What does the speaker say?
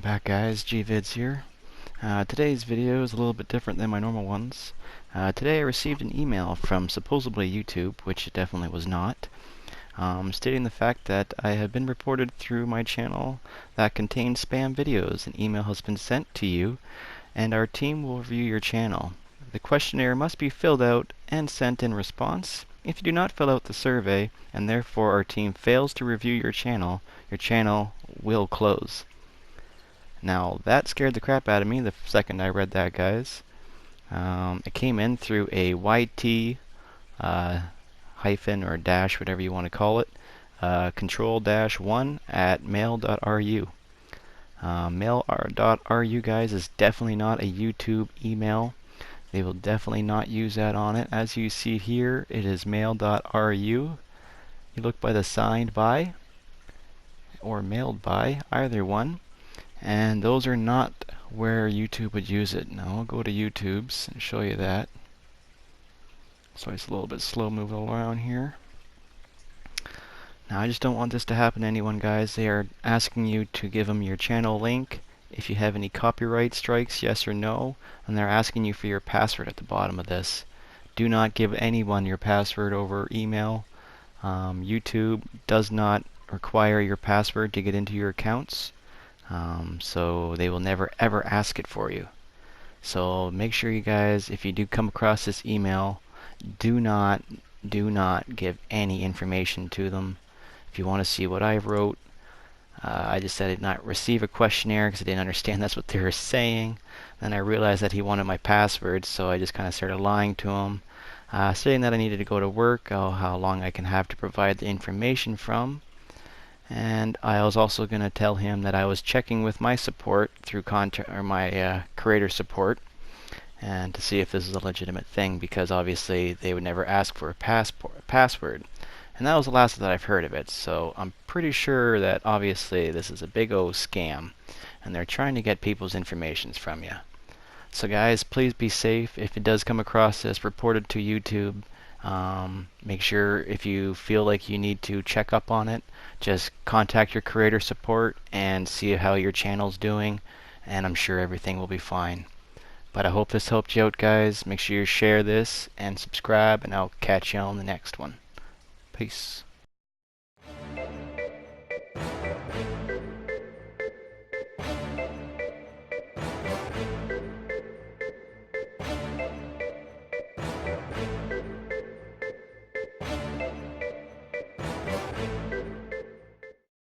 back, guys. Gvids here. Today's video is a little bit different than my normal ones. Today I received an email from supposedly YouTube, which it definitely was not, stating the fact that I have been reported through my channel that contains spam videos. An email has been sent to you, and our team will review your channel. The questionnaire must be filled out and sent in response. If you do not fill out the survey, and therefore our team fails to review your channel will close. Now, that scared the crap out of me the second I read that, guys. It came in through a YT hyphen or dash, whatever you want to call it, control-1 at mail.ru. Mail.ru, guys, is definitely not a YouTube email. They will definitely not use that on it. As you see here, it is mail.ru. You look by the signed by or mailed by, either one. And those are not where YouTube would use it. Now I'll go to YouTube's and show you that. So it's a little bit slow moving around here. Now I just don't want this to happen to anyone, guys. They are asking you to give them your channel link, if you have any copyright strikes, yes or no, and they're asking you for your password at the bottom of this. Do not give anyone your password over email. YouTube does not require your password to get into your accounts. So they will never ever ask it for you. So make sure you guys, if you do come across this email, do not give any information to them. If you want to see what I wrote, I just said I did not receive a questionnaire because I didn't understand that's what they were saying. Then I realized that he wanted my password, so I just kind of started lying to him, saying that I needed to go to work, how long I can have to provide the information from. And I was also going to tell him that I was checking with my support through my creator support, and to see if this is a legitimate thing, because obviously they would never ask for a password. And that was the last that I've heard of it, so I'm pretty sure that obviously this is a big old scam, and they're trying to get people's information from you. So guys, please be safe. If it does come across this, report it to YouTube. Make sure if you feel like you need to check up on it, just contact your creator support and see how your channel's doing, and I'm sure everything will be fine. But I hope this helped you out, guys. Make sure you share this and subscribe, and I'll catch you on the next one. Peace.